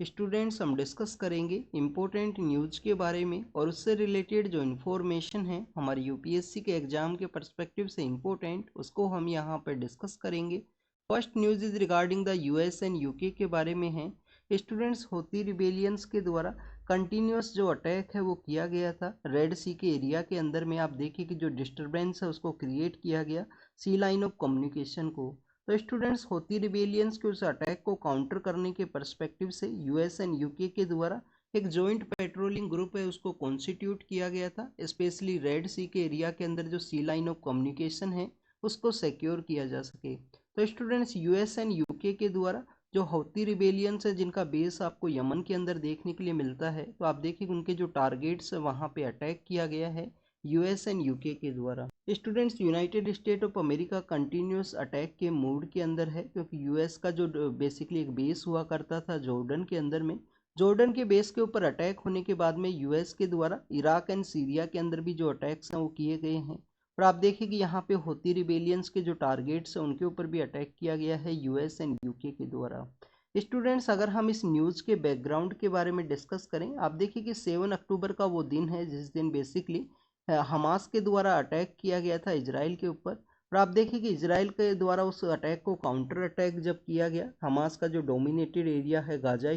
Students हम discuss करेंगे important news के बारे में और उससे रिलेटेड जो इन्फॉर्मेशन है हमारे यूपीएससी के एग्ज़ाम के पर्सपेक्टिव से इम्पोर्टेंट उसको हम यहाँ पर डिस्कस करेंगे। First news is regarding the US and UK के बारे में है। स्टूडेंट्स होती रिबेलियंस के द्वारा कंटिन्यूस जो अटैक है वो किया गया था रेड सी के एरिया के अंदर में। आप देखिए कि जो डिस्टर्बेंस है उसको क्रिएट किया गया सी लाइन ऑफ कम्युनिकेशन को। तो स्टूडेंट्स होती रिबेलियंस के उस अटैक को काउंटर करने के पर्सपेक्टिव से यूएस एंड यूके के द्वारा एक जॉइंट पेट्रोलिंग ग्रुप है उसको कॉन्स्टिट्यूट किया गया था, स्पेशली रेड सी के एरिया के अंदर जो सी लाइन ऑफ कम्युनिकेशन है उसको सिक्योर किया जा सके। तो स्टूडेंट्स यूएस एंड यूके के द्वारा जो हौती रिबेलियंस है जिनका बेस आपको यमन के अंदर देखने के लिए मिलता है, तो आप देखिए उनके जो टारगेट्स है वहाँ पे अटैक किया गया है यूएस एंड यूके के द्वारा। Students United state of America continuous attack के मूड के अंदर है, क्योंकि यूएस का जो बेसिकली एक बेस हुआ करता था जॉर्डन के अंदर में, जॉर्डन के बेस के ऊपर अटैक होने के बाद में यूएस के द्वारा इराक एंड सीरिया के अंदर भी जो अटैक्स हैं वो किए गए हैं। और आप देखिए कि यहाँ पे होती रिबेलियंस के जो टारगेट्स हैं उनके ऊपर भी अटैक किया गया है यूएस एंड यूके के द्वारा। स्टूडेंट्स अगर हम इस न्यूज़ के बैकग्राउंड के बारे में डिस्कस करें, आप देखिए कि 7 अक्टूबर का वो दिन है जिस दिन बेसिकली हमास के द्वारा अटैक किया गया था इजराइल के ऊपर। और आप देखिए कि इजराइल के द्वारा उस अटैक को काउंटर अटैक जब किया गया, हमास का जो डोमिनेटेड एरिया है गाजा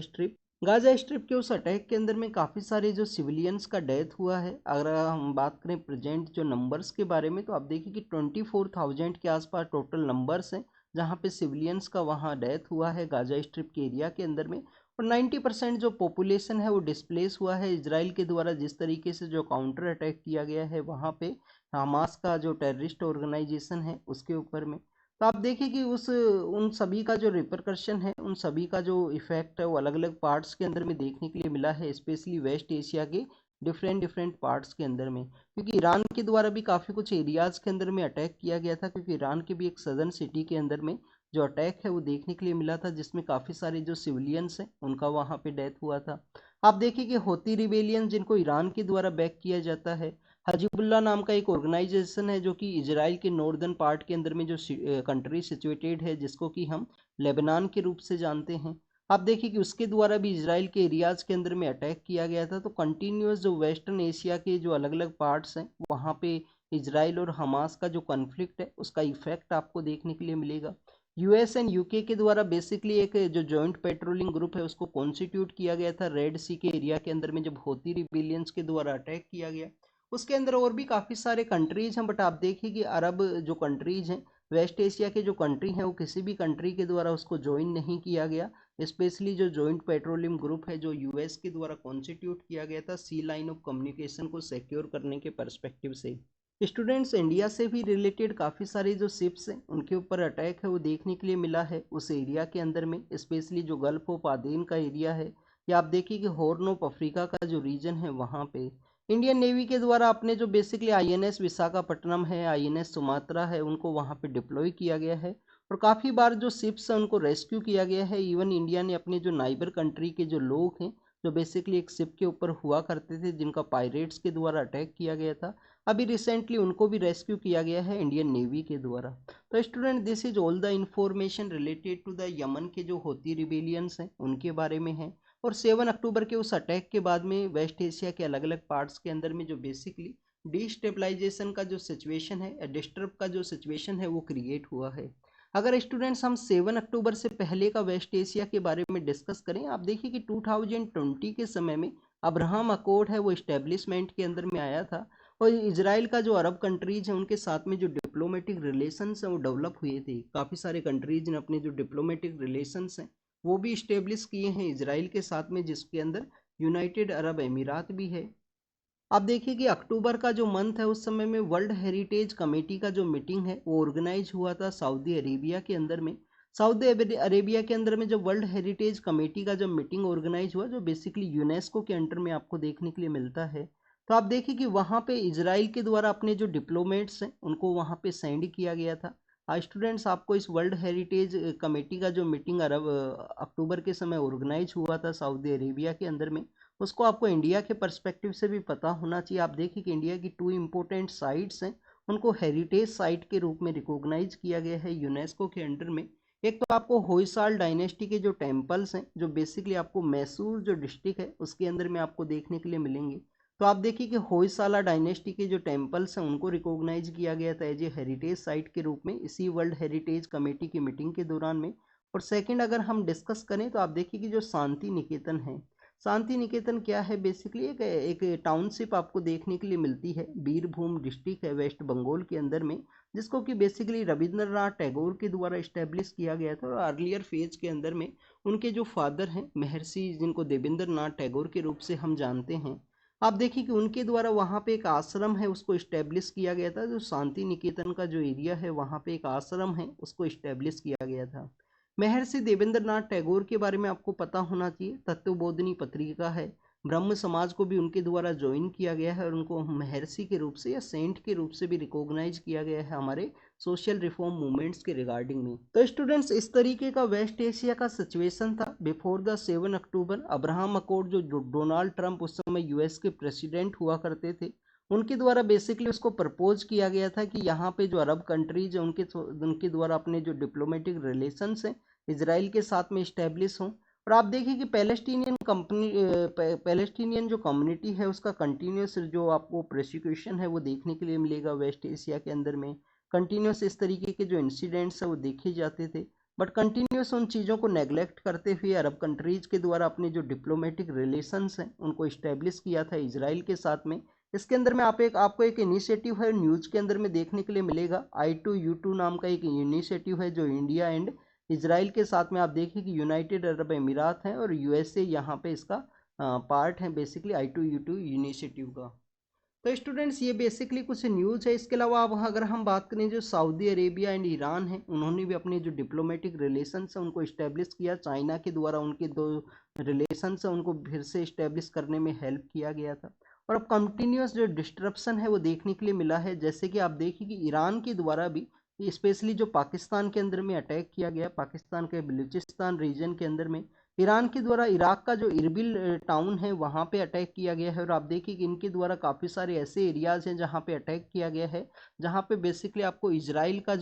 स्ट्रिप के उस अटैक के अंदर में काफ़ी सारे जो सिविलियंस का डेथ हुआ है। अगर हम बात करें प्रेजेंट जो नंबर्स के बारे में, तो आप देखिए कि 24,000 के आसपास टोटल नंबर्स हैं जहाँ पे सिविलियंस का वहाँ डेथ हुआ है गाजा स्ट्रिप के एरिया के अंदर में। और 90% जो पॉपुलेशन है वो डिस्प्लेस हुआ है इजराइल के द्वारा जिस तरीके से जो काउंटर अटैक किया गया है वहाँ पे हमास का जो टेररिस्ट ऑर्गेनाइजेशन है उसके ऊपर में। तो आप देखिए कि उस उन सभी का जो रिपरकशन है, उन सभी का जो इफेक्ट है वो अलग अलग पार्ट्स के अंदर में देखने के लिए मिला है, स्पेशली वेस्ट एशिया के डिफरेंट डिफरेंट पार्ट्स के अंदर में। क्योंकि ईरान के द्वारा भी काफ़ी कुछ एरियाज़ के अंदर में अटैक किया गया था, क्योंकि ईरान के भी एक सदर्न सिटी के अंदर में जो अटैक है वो देखने के लिए मिला था जिसमें काफ़ी सारे जो सिविलियंस हैं उनका वहाँ पे डेथ हुआ था। आप देखिए कि होती रिबेलियन जिनको ईरान के द्वारा बैक किया जाता है, हजीबुल्ला नाम का एक ऑर्गेनाइजेशन है जो कि इजराइल के नॉर्दर्न पार्ट के अंदर में जो कंट्री सिचुएटेड है जिसको कि हम लेबनान के रूप से जानते हैं। आप देखिए कि उसके द्वारा भी इजराइल के एरियाज़ के अंदर में अटैक किया गया था। तो कंटिन्यूस जो वेस्टर्न एशिया के जो अलग अलग पार्ट्स हैं वहाँ पे इजराइल और हमास का जो कॉन्फ्लिक्ट है उसका इफेक्ट आपको देखने के लिए मिलेगा। यूएस एंड यूके के द्वारा बेसिकली एक जो जॉइंट पेट्रोलिंग ग्रुप है उसको कॉन्स्टिट्यूट किया गया था रेड सी के एरिया के अंदर में जब होती रिबेलियंस के द्वारा अटैक किया गया। उसके अंदर और भी काफ़ी सारे कंट्रीज हैं, बट आप देखिए कि अरब जो कंट्रीज हैं, वेस्ट एशिया के जो कंट्री हैं, वो किसी भी कंट्री के द्वारा उसको ज्वाइन नहीं किया गया। स्पेशली जो जॉइंट पेट्रोलियम ग्रुप है जो यूएस के द्वारा कॉन्स्टिट्यूट किया गया था सी लाइन ऑफ कम्युनिकेशन को सिक्योर करने के पर्सपेक्टिव से। स्टूडेंट्स इंडिया से भी रिलेटेड काफ़ी सारी जो शिप्स हैं उनके ऊपर अटैक है वो देखने के लिए मिला है उस एरिया के अंदर में, स्पेशली जो गल्फ ऑफ आदेन का एरिया है, या आप देखिए कि हॉर्न ऑफ अफ्रीका का जो रीजन है वहाँ पे इंडियन नेवी के द्वारा अपने जो बेसिकली आईएनएस विशाखापट्टनम है, आईएनएस सुमात्रा है, उनको वहाँ पे डिप्लॉय किया गया है। और काफ़ी बार जो शिप्स हैं उनको रेस्क्यू किया गया है। इवन इंडिया ने अपने जो नाइबर कंट्री के जो लोग हैं जो बेसिकली एक शिप के ऊपर हुआ करते थे जिनका पायरेट्स के द्वारा अटैक किया गया था, अभी रिसेंटली उनको भी रेस्क्यू किया गया है इंडियन नेवी के द्वारा। तो student this is all the information related to the Yemen के जो होती रिबेलियंस हैं उनके बारे में है। और 7 अक्टूबर के उस अटैक के बाद में वेस्ट एशिया के अलग अलग पार्ट्स के अंदर में जो बेसिकली डिस्टेबलाइजेशन का जो सिचुएशन है, डिस्टर्ब का जो सिचुएशन है वो क्रिएट हुआ है। अगर स्टूडेंट्स हम 7 अक्टूबर से पहले का वेस्ट एशिया के बारे में डिस्कस करें, आप देखिए कि 2020 के समय में अब्राहम अकॉर्ड है वो इस्टेब्लिशमेंट के अंदर में आया था। और इजराइल का जो अरब कंट्रीज हैं उनके साथ में जो डिप्लोमेटिक रिलेशंस हैं वो डेवलप हुए थे। काफ़ी सारे कंट्रीज ने अपने जो डिप्लोमेटिक रिलेशंस हैं वो भी इस्टेब्लिश किए हैं इजराइल के साथ में, जिसके अंदर यूनाइटेड अरब अमीरात भी है। आप देखिए कि अक्टूबर का जो मंथ है उस समय में वर्ल्ड हेरिटेज कमेटी का जो मीटिंग है वो ऑर्गेनाइज हुआ था सऊदी अरेबिया के अंदर में। सऊदी अरेबिया के अंदर में जब वर्ल्ड हेरिटेज कमेटी का जब मीटिंग ऑर्गेनाइज हुआ जो बेसिकली यूनेस्को के अंडर में आपको देखने के लिए मिलता है, तो आप देखिए कि वहाँ पे इजराइल के द्वारा अपने जो डिप्लोमेट्स हैं उनको वहाँ पे सेंड किया गया था। स्टूडेंट्स आपको इस वर्ल्ड हेरिटेज कमेटी का जो मीटिंग अरब अक्टूबर के समय ऑर्गेनाइज हुआ था सऊदी अरेबिया के अंदर में, उसको आपको इंडिया के पर्सपेक्टिव से भी पता होना चाहिए। आप देखिए कि इंडिया की 2 इम्पोर्टेंट साइट्स हैं उनको हेरिटेज साइट के रूप में रिकॉग्नाइज किया गया है यूनेस्को के अंडर में। एक तो आपको होयसाल डायनेस्टी के जो टेम्पल्स हैं, जो बेसिकली आपको मैसूर जो डिस्ट्रिक्ट है उसके अंदर में आपको देखने के लिए मिलेंगे। तो आप देखिए कि होयसाला डायनेस्टी के जो टेम्पल्स हैं उनको रिकॉग्नाइज किया गया था एज ए हेरिटेज साइट के रूप में इसी वर्ल्ड हेरिटेज कमेटी की मीटिंग के दौरान में। और सेकंड अगर हम डिस्कस करें तो आप देखिए कि जो शांति निकेतन है, शांति निकेतन क्या है, बेसिकली एक टाउनशिप आपको देखने के लिए मिलती है, बीरभूम डिस्ट्रिक्ट है वेस्ट बंगाल के अंदर में, जिसको कि बेसिकली रविंद्रनाथ टैगोर के द्वारा इस्टेब्लिश किया गया था। और अर्लियर फेज के अंदर में उनके जो फादर हैं महर्षि, जिनको देवेंद्रनाथ टैगोर के रूप से हम जानते हैं, आप देखिए कि उनके द्वारा वहाँ पे एक आश्रम है उसको इस्टेब्लिश किया गया था। जो शांति निकेतन का जो एरिया है वहाँ पे एक आश्रम है उसको इस्टेब्लिश किया गया था। महर्षि देवेंद्रनाथ टैगोर के बारे में आपको पता होना चाहिए, तत्वबोधिनी पत्रिका है, ब्रह्म समाज को भी उनके द्वारा ज्वाइन किया गया है और उनको महर्षि के रूप से या सेंट के रूप से भी रिकॉग्नाइज किया गया है हमारे सोशल रिफॉर्म मूवमेंट्स के रिगार्डिंग में। तो स्टूडेंट्स, इस तरीके का वेस्ट एशिया का सिचुएशन था before the 7 October. Abraham accord, जो डोनाल्ड ट्रंप उस समय यूएस के प्रेसिडेंट हुआ करते थे, उनके द्वारा बेसिकली उसको प्रपोज किया गया था कि यहाँ पे जो अरब कंट्रीज है उनके द्वारा अपने जो डिप्लोमेटिक रिलेशंस हैं इसराइल के साथ में इस्टेब्लिश हों। और आप देखिए कि पैलेस्टीनियन जो कम्युनिटी है उसका कंटिन्यूस जो आपको प्रोसिक्यूशन है वो देखने के लिए मिलेगा वेस्ट एशिया के अंदर में। कंटिन्यूस इस तरीके के जो इंसिडेंट्स है वो देखे जाते थे, बट कंटिन्यूस उन चीज़ों को नेग्लेक्ट करते हुए अरब कंट्रीज के द्वारा अपने जो डिप्लोमेटिक रिलेशंस हैं उनको इस्टेब्लिश किया था इसराइल के साथ में। इसके अंदर में आपको एक इनिशिएटिव है न्यूज़ के अंदर में देखने के लिए मिलेगा, I2U2 नाम का एक इनिशिएटिव है जो इंडिया एंड इसराइल के साथ में, आप देखिए कि यूनाइटेड अरब अमीरात हैं और यूएसए यहाँ पे इसका पार्ट है बेसिकली I2U2 इनिशिएटिव का। तो स्टूडेंट्स, ये बेसिकली कुछ न्यूज़ है। इसके अलावा अब अगर हम बात करें, जो सऊदी अरेबिया एंड ईरान है उन्होंने भी अपने जो डिप्लोमेटिक रिलेशंस है उनको इस्टेब्लिश किया, चाइना के द्वारा उनके दो रिलेशंस है उनको फिर से इस्टेब्लिश करने में हेल्प किया गया था। और अब कंटिन्यूस जो डिस्ट्रप्शन है वो देखने के लिए मिला है, जैसे कि आप देखिए कि ईरान के द्वारा भी स्पेशली जो पाकिस्तान के अंदर में अटैक किया गया, पाकिस्तान के बलूचिस्तान रीजन के अंदर में ईरान के द्वारा इराक का जो इरबिल टाउन है वहाँ पे अटैक किया गया है। और आप देखिए कि इनके द्वारा काफ़ी सारे ऐसे एरियाज़ हैं जहाँ पे अटैक किया गया है, जहाँ पे बेसिकली आपको इजराइल का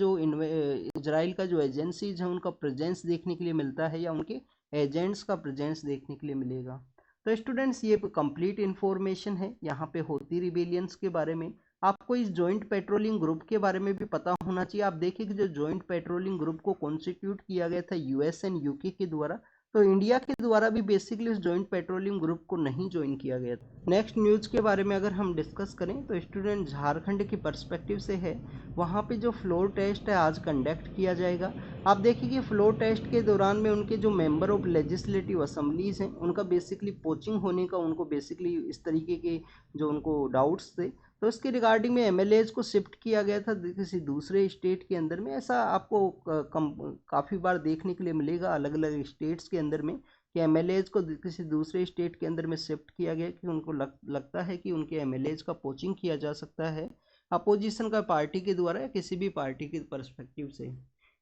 जो एजेंसीज हैं उनका प्रेजेंस देखने के लिए मिलता है या उनके एजेंट्स का प्रेजेंस देखने के लिए मिलेगा। तो स्टूडेंट्स, ये कंप्लीट इन्फॉर्मेशन है यहाँ पे होती रिबेलियंस के बारे में। आपको इस जॉइंट पेट्रोलिंग ग्रुप के बारे में भी पता होना चाहिए। आप देखिए कि जो जॉइंट पेट्रोलिंग ग्रुप को कॉन्स्टिट्यूट किया गया था यूएस एंड यूके के द्वारा, तो इंडिया के द्वारा भी बेसिकली उस जॉइंट पेट्रोलिंग ग्रुप को नहीं ज्वाइन किया गया था। नेक्स्ट न्यूज़ के बारे में अगर हम डिस्कस करें तो स्टूडेंट, झारखंड की पर्सपेक्टिव से है, वहाँ पे जो फ्लोर टेस्ट है आज कंडक्ट किया जाएगा। आप देखिए कि फ्लोर टेस्ट के दौरान में उनके जो मेंबर ऑफ लेजिस्लेटिव असम्बलीज हैं उनका बेसिकली पोचिंग होने का, उनको बेसिकली इस तरीके के जो उनको डाउट्स थे, तो इसके रिगार्डिंग में एमएलएज को शिफ्ट किया गया था किसी दूसरे स्टेट के अंदर में। ऐसा आपको काफ़ी बार देखने के लिए मिलेगा अलग अलग स्टेट्स के अंदर में कि एमएलएज को किसी दूसरे स्टेट के अंदर में शिफ्ट किया गया कि उनको लगता है कि उनके एमएलएज का पोचिंग किया जा सकता है अपोजिशन का पार्टी के द्वारा या किसी भी पार्टी के पर्सपेक्टिव से।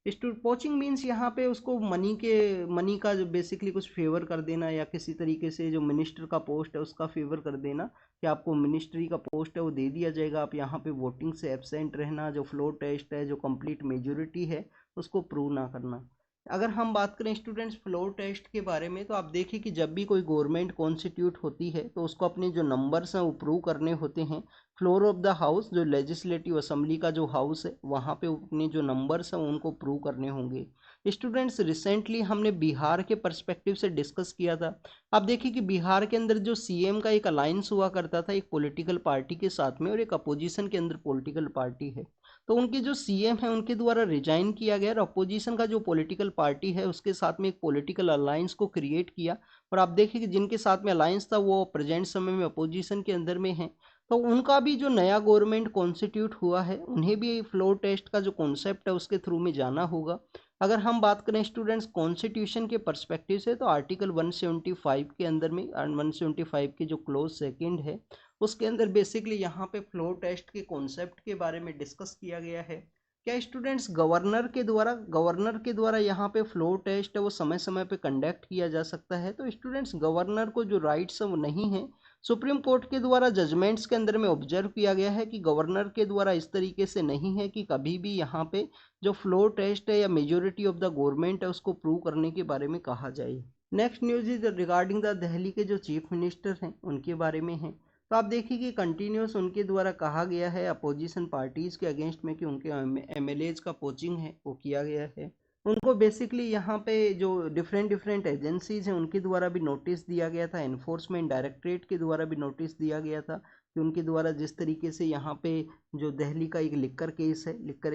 पोचिंग मीन्स यहाँ पे उसको मनी का जो बेसिकली कुछ फेवर कर देना या किसी तरीके से जो मिनिस्टर का पोस्ट है उसका फेवर कर देना कि आपको मिनिस्ट्री का पोस्ट है वो दे दिया जाएगा, आप यहाँ पे वोटिंग से एब्सेंट रहना, जो फ्लोर टेस्ट है जो कंप्लीट मेजोरिटी है उसको प्रूव ना करना। अगर हम बात करें स्टूडेंट्स फ्लोर टेस्ट के बारे में, तो आप देखिए कि जब भी कोई गवर्नमेंट कॉन्स्टिट्यूट होती है तो उसको अपने जो नंबर्स हैं वो प्रूव करने होते हैं। फ्लोर ऑफ द हाउस, जो लेजिस्लेटिव असेंबली का जो हाउस है वहाँ पे अपने जो नंबर्स हैं उनको प्रूव करने होंगे। स्टूडेंट्स, रिसेंटली हमने बिहार के पर्सपेक्टिव से डिस्कस किया था। आप देखिए कि बिहार के अंदर जो सीएम का एक अलायंस हुआ करता था एक पॉलिटिकल पार्टी के साथ में और एक अपोजिशन के अंदर पॉलिटिकल पार्टी है, तो उनके जो सीएम है उनके द्वारा रिजाइन किया गया और अपोजिशन का जो पॉलिटिकल पार्टी है उसके साथ में एक पॉलिटिकल अलायंस को क्रिएट किया। और आप देखिए कि जिनके साथ में अलायंस था वो प्रेजेंट समय में अपोजिशन के अंदर में है, तो उनका भी जो नया गवर्नमेंट कॉन्स्टिट्यूट हुआ है उन्हें भी फ्लोर टेस्ट का जो कॉन्सेप्ट है उसके थ्रू में जाना होगा। अगर हम बात करें स्टूडेंट्स कॉन्स्टिट्यूशन के पर्सपेक्टिव से, तो आर्टिकल 175 के अंदर में 175 के जो क्लोज सेकंड है उसके अंदर बेसिकली यहाँ पे फ्लोर टेस्ट के कॉन्सेप्ट के बारे में डिस्कस किया गया है। क्या स्टूडेंट्स गवर्नर के द्वारा यहाँ पे फ्लोर टेस्ट है वो समय समय पे कंडक्ट किया जा सकता है? तो स्टूडेंट्स गवर्नर को जो राइट्स है वो नहीं है। सुप्रीम कोर्ट के द्वारा जजमेंट्स के अंदर में ऑब्जर्व किया गया है कि गवर्नर के द्वारा इस तरीके से नहीं है कि कभी भी यहाँ पे जो फ्लोर टेस्ट है या मेजोरिटी ऑफ द गवर्नमेंट है उसको प्रूव करने के बारे में कहा जाए। Next news is regarding the Delhi के जो चीफ मिनिस्टर हैं उनके बारे में है। तो आप देखिए कि कंटिन्यूस उनके द्वारा कहा गया है अपोजिशन पार्टीज़ के अगेंस्ट में कि उनके एमएलएज का पोचिंग है वो किया गया है। उनको बेसिकली यहाँ पे जो डिफरेंट एजेंसीज हैं उनके द्वारा भी नोटिस दिया गया था, एनफोर्समेंट डायरेक्टरेट के द्वारा भी नोटिस दिया गया था कि उनके द्वारा जिस तरीके से यहाँ पे जो दिल्ली का एक लिक्कर केस है, लिक्कर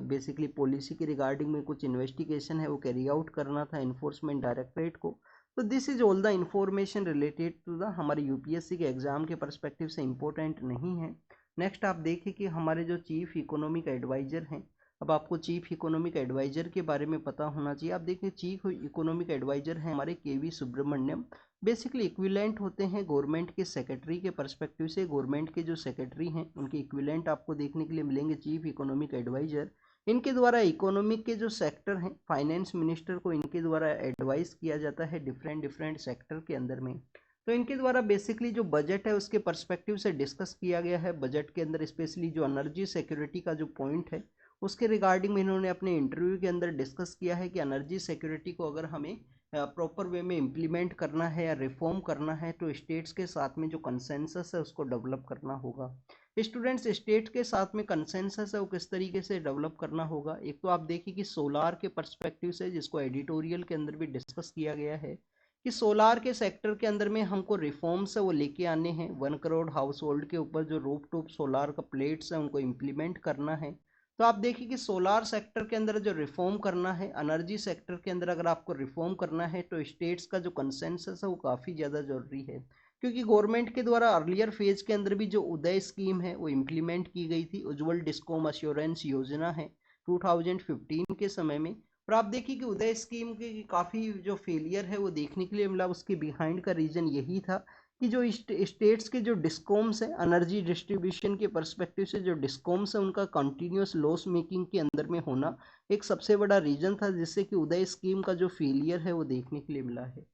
बेसिकली पॉलिसी के रिगार्डिंग में कुछ इन्वेस्टिगेशन है वो कैरी आउट करना था एनफोर्समेंट डायरेक्टरेट को। तो this is all the information related to the हमारे यूपीएससी के एग्जाम के परस्पेक्टिव से इम्पोर्टेंट नहीं है। नेक्स्ट आप देखिए कि हमारे जो चीफ इकोनॉमिक एडवाइजर हैं, अब आपको चीफ इकोनॉमिक एडवाइजर के बारे में पता होना चाहिए। आप देखिए चीफ इकोनॉमिक एडवाइजर हैं हमारे केवी सुब्रमण्यम, बेसिकली इक्विवेलेंट होते हैं गवर्नमेंट के सेक्रेटरी के परस्पेक्टिव से। गवर्नमेंट के जो सेक्रेटरी हैं उनके इक्विवेलेंट आपको देखने के लिए मिलेंगे चीफ इकोनॉमिक एडवाइजर। इनके द्वारा इकोनॉमिक के जो सेक्टर हैं, फाइनेंस मिनिस्टर को इनके द्वारा एडवाइस किया जाता है डिफरेंट सेक्टर के अंदर में। तो इनके द्वारा बेसिकली जो बजट है उसके पर्सपेक्टिव से डिस्कस किया गया है। बजट के अंदर स्पेशली जो एनर्जी सिक्योरिटी का जो पॉइंट है उसके रिगार्डिंग में इन्होंने अपने इंटरव्यू के अंदर डिस्कस किया है कि एनर्जी सिक्योरिटी को अगर हमें प्रॉपर वे में इम्प्लीमेंट करना है या रिफॉर्म करना है तो स्टेट्स के साथ में जो कंसेंसस है उसको डेवलप करना होगा। स्टूडेंट्स स्टेट के साथ में कंसेंसस है वो किस तरीके से डेवलप करना होगा? एक तो आप देखिए कि सोलार के पर्सपेक्टिव से, जिसको एडिटोरियल के अंदर भी डिस्कस किया गया है कि सोलार के सेक्टर के अंदर में हमको रिफॉर्म्स है वो लेके आने हैं। 1 करोड़ हाउस होल्ड के ऊपर जो रूफटॉप सोलार का प्लेट्स है उनको इम्प्लीमेंट करना है। तो आप देखिए कि सोलार सेक्टर के अंदर जो रिफॉर्म करना है, एनर्जी सेक्टर के अंदर अगर आपको रिफॉर्म करना है तो स्टेट्स का जो कंसेंसस है वो काफ़ी ज़्यादा जरूरी है। क्योंकि गवर्नमेंट के द्वारा अर्लियर फेज के अंदर भी जो उदय स्कीम है वो इम्प्लीमेंट की गई थी, उज्ज्वल डिस्कॉम अश्योरेंस योजना है 2015 के समय में। और आप देखिए कि उदय स्कीम के काफ़ी जो फेलियर है वो देखने के लिए मिला। उसके बिहाइंड का रीज़न यही था कि जो स्टेट्स के जो डिस्कॉम्स है एनर्जी डिस्ट्रीब्यूशन के परस्पेक्टिव से, जो डिस्कॉम्स है उनका कंटिन्यूस लॉस मेकिंग के अंदर में होना एक सबसे बड़ा रीज़न था, जिससे कि उदय स्कीम का जो फेलियर है वो देखने के लिए मिला है।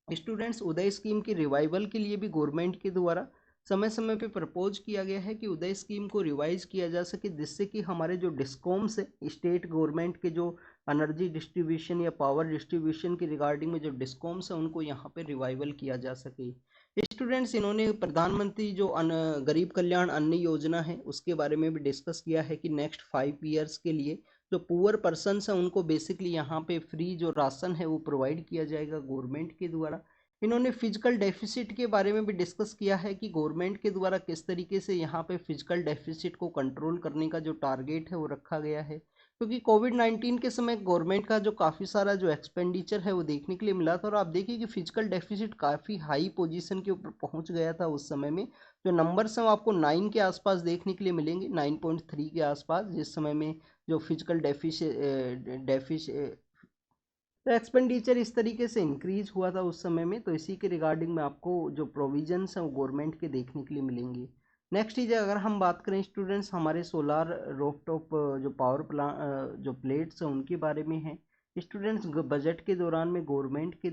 स्टूडेंट्स उदय स्कीम की रिवाइवल के लिए भी गवर्नमेंट के द्वारा समय समय पे प्रपोज किया गया है कि उदय स्कीम को रिवाइज किया जा सके, जिससे कि हमारे जो डिस्कॉम्स है, स्टेट गवर्नमेंट के जो एनर्जी डिस्ट्रीब्यूशन या पावर डिस्ट्रीब्यूशन के रिगार्डिंग में जो डिस्कॉम्स है उनको यहाँ पे रिवाइवल किया जा सके। स्टूडेंट्स इन्होंने प्रधानमंत्री जो गरीब कल्याण अन्न योजना है उसके बारे में भी डिस्कस किया है कि नेक्स्ट 5 ईयर्स के लिए जो पुअर पर्सनस हैं उनको बेसिकली यहाँ पे फ्री जो राशन है वो प्रोवाइड किया जाएगा गवर्नमेंट के द्वारा। इन्होंने फिजिकल डेफिसिट के बारे में भी डिस्कस किया है कि गवर्नमेंट के द्वारा किस तरीके से यहाँ पे फिजिकल डेफिसिट को कंट्रोल करने का जो टारगेट है वो रखा गया है। क्योंकि कोविड-19 के समय गवर्नमेंट का जो काफ़ी सारा जो एक्सपेंडिचर है वो देखने के लिए मिला था, और आप देखिए कि फिजिकल डेफिसिट काफ़ी हाई पोजीशन के ऊपर पहुंच गया था उस समय में। जो नंबर्स हैं वो आपको 9 के आसपास देखने के लिए मिलेंगे, 9.3 के आसपास, जिस समय में जो फिजिकल तो एक्सपेंडिचर इस तरीके से इंक्रीज हुआ था उस समय में। तो इसी के रिगार्डिंग में आपको जो प्रोविजंस हैं वो गवर्नमेंट के देखने के लिए मिलेंगे। नेक्स्ट चीज़ अगर हम बात करें स्टूडेंट्स हमारे सोलार रूफटॉप जो पावर प्लांट जो प्लेट्स हैं उनके बारे में है। स्टूडेंट्स बजट के दौरान में गवर्नमेंट के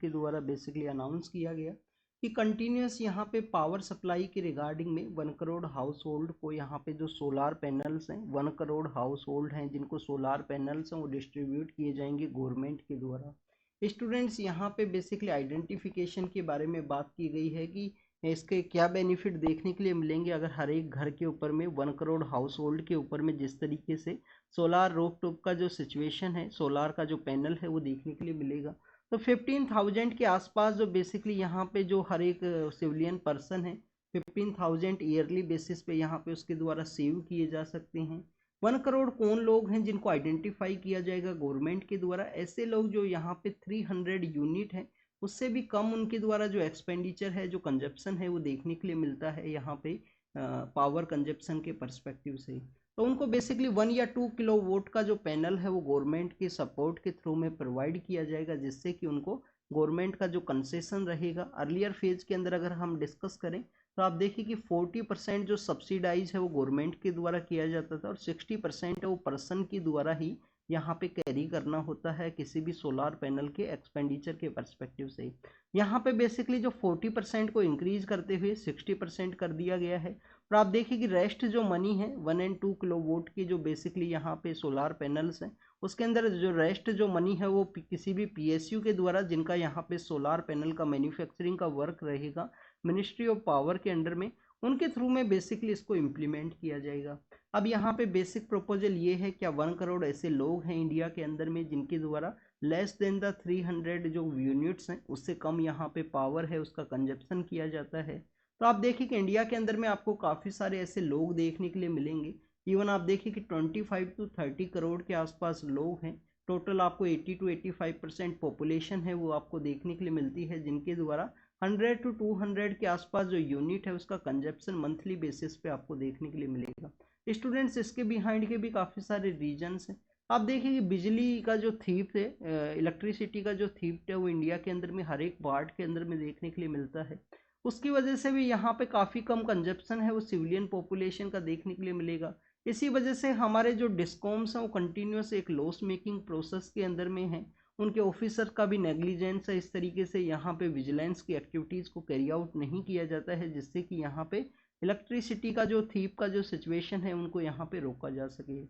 द्वारा बेसिकली अनाउंस किया गया कि कंटिन्यूस यहाँ पे पावर सप्लाई के रिगार्डिंग में 1 करोड़ हाउस होल्ड को यहाँ पे जो सोलार पैनल्स हैं, 1 करोड़ हाउस होल्ड हैं जिनको सोलार पैनल्स हैं वो डिस्ट्रीब्यूट किए जाएंगे गवर्नमेंट के द्वारा। स्टूडेंट्स यहाँ पे बेसिकली आइडेंटिफिकेशन के बारे में बात की गई है कि इसके क्या बेनिफिट देखने के लिए मिलेंगे अगर हर एक घर के ऊपर में 1 करोड़ हाउस होल्ड के ऊपर में जिस तरीके से सोलार रूफटॉप का जो सिचुएशन है, सोलार का जो पैनल है वो देखने के लिए मिलेगा। तो 15,000 के आसपास जो बेसिकली यहाँ पे जो हर एक सिविलियन पर्सन है 15,000 ईयरली बेसिस पे यहाँ पे उसके द्वारा सेव किए जा सकते हैं। 1 करोड़ कौन लोग हैं जिनको आइडेंटिफाई किया जाएगा गवर्नमेंट के द्वारा? ऐसे लोग जो यहाँ पे 300 यूनिट है उससे भी कम उनके द्वारा जो एक्सपेंडिचर है, जो कंजप्शन है वो देखने के लिए मिलता है यहाँ पे पावर कंजप्शन के परस्पेक्टिव से। तो उनको बेसिकली 1 या 2 किलो वोट का जो पैनल है वो गवर्नमेंट के सपोर्ट के थ्रू में प्रोवाइड किया जाएगा, जिससे कि उनको गवर्नमेंट का जो कंसेशन रहेगा अर्लियर फेज के अंदर अगर हम डिस्कस करें तो तो आप देखिए कि 40% जो सब्सिडाइज है वो गवर्नमेंट के द्वारा किया जाता था और 60% है वो पर्सन के द्वारा ही यहाँ पे कैरी करना होता है किसी भी सोलार पैनल के एक्सपेंडिचर के परस्पेक्टिव से। यहाँ पे बेसिकली जो 40% को इंक्रीज करते हुए 60% कर दिया गया है। और आप देखिए कि रेस्ट जो मनी है 1 and 2 किलोवाट की जो बेसिकली यहाँ पे सोलार पैनल्स हैं उसके अंदर जो रेस्ट जो मनी है वो किसी भी पीएसयू के द्वारा जिनका यहाँ पे सोलार पैनल का मैन्युफैक्चरिंग का वर्क रहेगा मिनिस्ट्री ऑफ पावर के अंडर में, उनके थ्रू में बेसिकली इसको इम्प्लीमेंट किया जाएगा। अब यहाँ पे बेसिक प्रपोजल ये है क्या 1 करोड़ ऐसे लोग हैं इंडिया के अंदर में जिनके द्वारा लेस देन द 300 जो यूनिट्स हैं उससे कम यहाँ पे पावर है उसका कंजप्शन किया जाता है। तो आप देखिए कि इंडिया के अंदर में आपको काफ़ी सारे ऐसे लोग देखने के लिए मिलेंगे। इवन आप देखिए कि 25 to 30 करोड़ के आसपास लोग हैं। टोटल आपको 80 to 85% पॉपुलेशन है वो आपको देखने के लिए मिलती है जिनके द्वारा 100 to 200 के आसपास जो यूनिट है उसका कंजप्शन मंथली बेसिस पे आपको देखने के लिए मिलेगा। स्टूडेंट्स इसके बिहाइंड के भी काफ़ी सारे रीजन्स हैं। आप देखिए कि बिजली का जो थीफ्ट है, इलेक्ट्रिसिटी का जो थीफ्ट है वो इंडिया के अंदर में हर एक पार्ट के अंदर में देखने के लिए मिलता है। उसकी वजह से भी यहाँ पे काफ़ी कम कंजप्शन है वो सिविलियन पॉपुलेशन का देखने के लिए मिलेगा। इसी वजह से हमारे जो डिस्कॉम्स हैं वो कंटिन्यूस एक लॉस मेकिंग प्रोसेस के अंदर में हैं। उनके ऑफिसर का भी नेग्लिजेंस है, इस तरीके से यहाँ पे विजिलेंस की एक्टिविटीज़ को कैरी आउट नहीं किया जाता है जिससे कि यहाँ पे इलेक्ट्रिसिटी का जो थीप का जो सिचुएशन है उनको यहाँ पे रोका जा सके।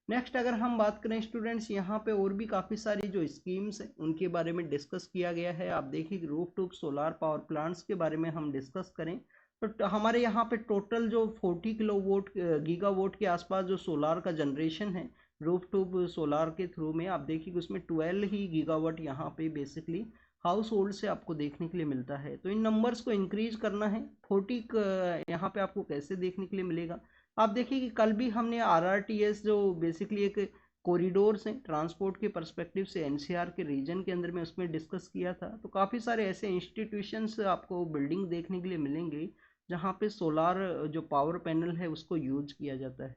नेक्स्ट अगर हम बात करें स्टूडेंट्स यहाँ पे और भी काफ़ी सारी जो स्कीम्स हैं उनके बारे में डिस्कस किया गया है। आप देखिए कि रूफटॉप सोलार पावर प्लांट्स के बारे में हम डिस्कस करें तो हमारे यहाँ पे टोटल जो 40 किलोवाट गीगावाट के आसपास जो सोलार का जनरेशन है रूफटॉप सोलार के थ्रू में, आप देखिए कि उसमें 12 ही गीगावाट यहाँ पे बेसिकली हाउस होल्ड से आपको देखने के लिए मिलता है। तो इन नंबर्स को इंक्रीज करना है 40 यहाँ पे आपको कैसे देखने के लिए मिलेगा। आप देखिए कि कल भी हमने आरआरटीएस जो बेसिकली एक कॉरिडोर्स हैं ट्रांसपोर्ट के पर्सपेक्टिव से एनसीआर के रीजन के अंदर में उसमें डिस्कस किया था। तो काफ़ी सारे ऐसे इंस्टीट्यूशंस आपको बिल्डिंग देखने के लिए मिलेंगे जहाँ पे सोलार जो पावर पैनल है उसको यूज किया जाता है।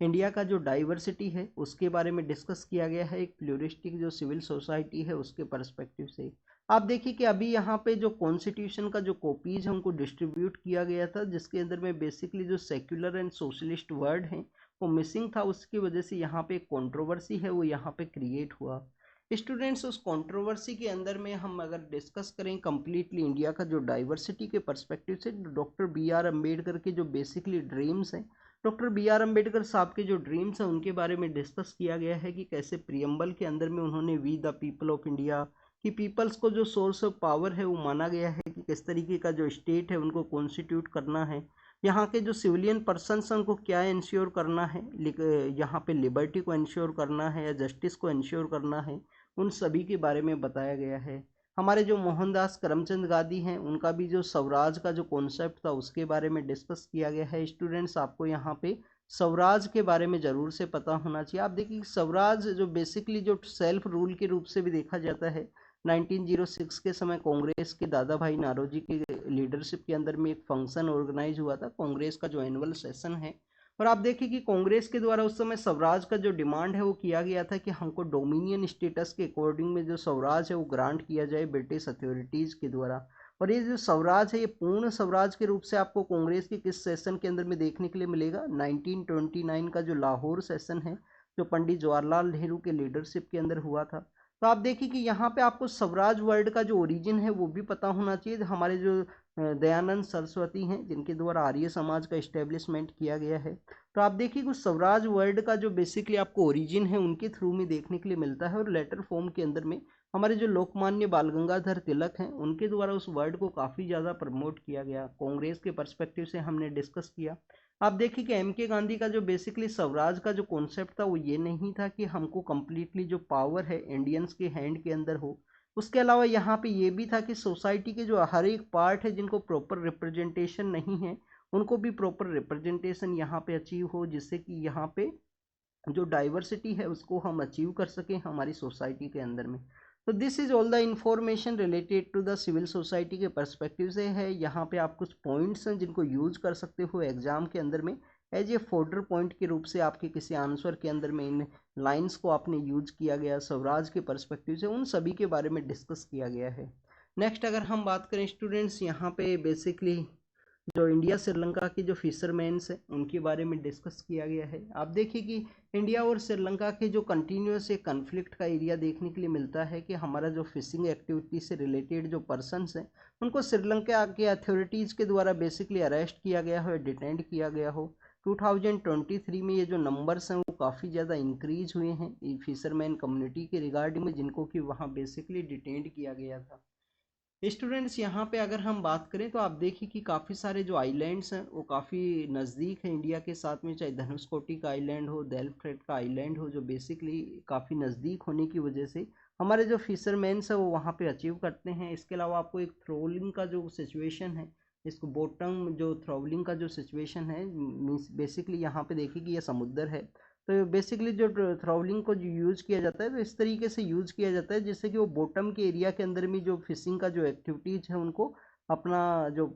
इंडिया का जो डाइवर्सिटी है उसके बारे में डिस्कस किया गया है एक प्लूरिस्टिक जो सिविल सोसाइटी है उसके पर्सपेक्टिव से। आप देखिए कि अभी यहाँ पे जो कॉन्स्टिट्यूशन का जो कॉपीज है उनको डिस्ट्रीब्यूट किया गया था जिसके अंदर में बेसिकली जो सेक्युलर एंड सोशलिस्ट वर्ड हैं वो मिसिंग था, उसकी वजह से यहाँ पे एक कॉन्ट्रोवर्सी है वो यहाँ पे क्रिएट हुआ। स्टूडेंट्स उस कंट्रोवर्सी के अंदर में हम अगर डिस्कस करें कम्प्लीटली इंडिया का जो डाइवर्सिटी के पर्सपेक्टिव से डॉक्टर बी आर अम्बेडकर के जो बेसिकली ड्रीम्स हैं, डॉक्टर बी आर अम्बेडकर साहब के जो ड्रीम्स हैं उनके बारे में डिस्कस किया गया है कि कैसे प्रियम्बल के अंदर में उन्होंने we the people of India कि पीपल्स को जो सोर्स ऑफ पावर है वो माना गया है कि किस तरीके का जो स्टेट है उनको कॉन्स्टिट्यूट करना है, यहाँ के जो सिविलियन पर्सनस हैं उनको क्या इंश्योर करना है, यहाँ पे लिबर्टी को इंश्योर करना है या जस्टिस को इंश्योर करना है, उन सभी के बारे में बताया गया है। हमारे जो मोहनदास करमचंद गांधी हैं उनका भी जो स्वराज का जो कॉन्सेप्ट था उसके बारे में डिस्कस किया गया है। स्टूडेंट्स आपको यहाँ पे स्वराज के बारे में ज़रूर से पता होना चाहिए। आप देखिए स्वराज जो बेसिकली जो सेल्फ रूल के रूप से भी देखा जाता है 1906 के समय कांग्रेस के दादा भाई नारोजी की लीडरशिप के अंदर में एक फंक्शन ऑर्गेनाइज हुआ था कांग्रेस का जो एनुअल सेशन है। और आप देखिए कि कांग्रेस के द्वारा उस समय स्वराज का जो डिमांड है वो किया गया था कि हमको डोमिनियन स्टेटस के अकॉर्डिंग में जो स्वराज है वो ग्रांट किया जाए ब्रिटिश अथॉरिटीज़ के द्वारा। और ये जो स्वराज है ये पूर्ण स्वराज के रूप से आपको कांग्रेस के किस सेशन के अंदर में देखने के लिए मिलेगा 1929 का जो लाहौर सेशन है जो पंडित जवाहरलाल नेहरू के लीडरशिप के अंदर हुआ था। तो आप देखिए कि यहाँ पे आपको स्वराज वर्ड का जो ओरिजिन है वो भी पता होना चाहिए। हमारे जो दयानंद सरस्वती हैं जिनके द्वारा आर्य समाज का इस्टेब्लिशमेंट किया गया है। तो आप देखिए कुछ स्वराज वर्ड का जो बेसिकली आपको ओरिजिन है उनके थ्रू में देखने के लिए मिलता है। और लेटर फॉर्म के अंदर में हमारे जो लोकमान्य बाल गंगाधर तिलक हैं उनके द्वारा उस वर्ड को काफ़ी ज़्यादा प्रमोट किया गया। कांग्रेस के पर्सपेक्टिव से हमने डिस्कस किया। आप देखिए कि एम के गांधी का जो बेसिकली स्वराज का जो कॉन्सेप्ट था वो ये नहीं था कि हमको कम्प्लीटली जो पावर है इंडियंस के हैंड के अंदर हो, उसके अलावा यहाँ पे ये भी था कि सोसाइटी के जो हर एक पार्ट है जिनको प्रॉपर रिप्रेजेंटेशन नहीं है उनको भी प्रॉपर रिप्रेजेंटेशन यहाँ पे अचीव हो, जिससे कि यहाँ पे जो डाइवर्सिटी है उसको हम अचीव कर सकें हमारी सोसाइटी के अंदर में। तो this is all the information related to the civil society के पर्सपेक्टिव से है। यहाँ पे आप कुछ पॉइंट्स हैं जिनको यूज कर सकते हो एग्जाम के अंदर में एज ए फोल्डर पॉइंट के रूप से आपके किसी आंसर के अंदर में इन लाइंस को आपने यूज किया गया स्वराज के पर्सपेक्टिव से, उन सभी के बारे में डिस्कस किया गया है। नेक्स्ट अगर हम बात करें स्टूडेंट्स यहाँ पे बेसिकली जो इंडिया श्रीलंका के जो फिशरमैन्स हैं उनके बारे में डिस्कस किया गया है। आप देखिए कि इंडिया और श्रीलंका के जो कंटिन्यूस एक कन्फ्लिक्ट का एरिया देखने के लिए मिलता है कि हमारा जो फिशिंग एक्टिविटी से रिलेटेड जो पर्सन्स हैं उनको श्रीलंका के अथॉरिटीज़ के द्वारा बेसिकली अरेस्ट किया गया हो या डिटेंड किया गया हो। 2023 में ये जो नंबर्स हैं वो काफ़ी ज़्यादा इंक्रीज हुए हैं फिशरमैन कम्युनिटी के रिगार्डिंग में, जिनको कि वहाँ बेसिकली डिटेंड किया गया था। स्टूडेंट्स यहाँ पे अगर हम बात करें तो आप देखिए कि काफ़ी सारे जो आइलैंड्स हैं वो काफ़ी नज़दीक हैं इंडिया के साथ में, चाहे धनुषकोटी का आइलैंड हो, डेल्फ्ट का आइलैंड हो, जो बेसिकली काफ़ी नज़दीक होने की वजह से हमारे जो फिशरमैन्स हैं वो वहाँ पे अचीव करते हैं। इसके अलावा आपको एक थ्रोलिंग का जो सिचुएशन है, इसको बॉटम जो थ्रोलिंग का जो सिचुएशन है, मीन्स बेसिकली यहाँ पे देखिए कि यह समुद्र है, तो बेसिकली जो थ्रोलिंग को जो यूज़ किया जाता है तो इस तरीके से यूज़ किया जाता है जिससे कि वो बॉटम के एरिया के अंदर में जो फिशिंग का जो एक्टिविटीज़ है उनको अपना जो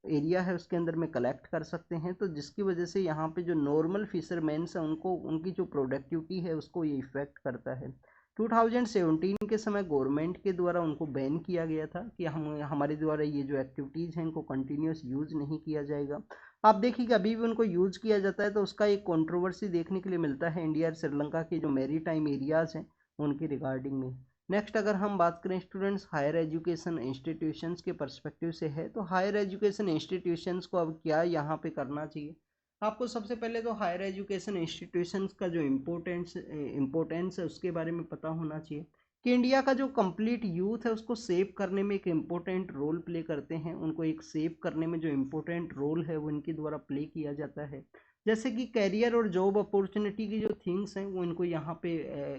एरिया है उसके अंदर में कलेक्ट कर सकते हैं। तो जिसकी वजह से यहाँ पे जो नॉर्मल फिशरमैन्स हैं उनको उनकी जो प्रोडक्टिविटी है उसको ये इफ़ेक्ट करता है। 2017 के समय गवर्नमेंट के द्वारा उनको बैन किया गया था कि हम हमारे द्वारा ये जो एक्टिविटीज़ हैं इनको कंटिन्यूस यूज़ नहीं किया जाएगा। आप देखिए कि अभी भी उनको यूज़ किया जाता है, तो उसका एक कंट्रोवर्सी देखने के लिए मिलता है इंडिया और श्रीलंका के जो मैरी टाइम एरियाज़ हैं उनके रिगार्डिंग में। नेक्स्ट अगर हम बात करें स्टूडेंट्स हायर एजुकेशन इंस्टीट्यूशंस के पर्सपेक्टिव से है, तो हायर एजुकेशन इंस्टीट्यूशंस को अब क्या यहाँ पे करना चाहिए। आपको सबसे पहले तो हायर एजुकेशन इंस्टीट्यूशंस का जो इम्पोर्टेंस है उसके बारे में पता होना चाहिए कि इंडिया का जो कंप्लीट यूथ है उसको सेव करने में एक इम्पोर्टेंट रोल प्ले करते हैं। उनको एक सेव करने में जो इम्पोर्टेंट रोल है वो इनके द्वारा प्ले किया जाता है। जैसे कि कैरियर और जॉब अपॉर्चुनिटी की जो थिंग्स हैं वो इनको यहाँ पे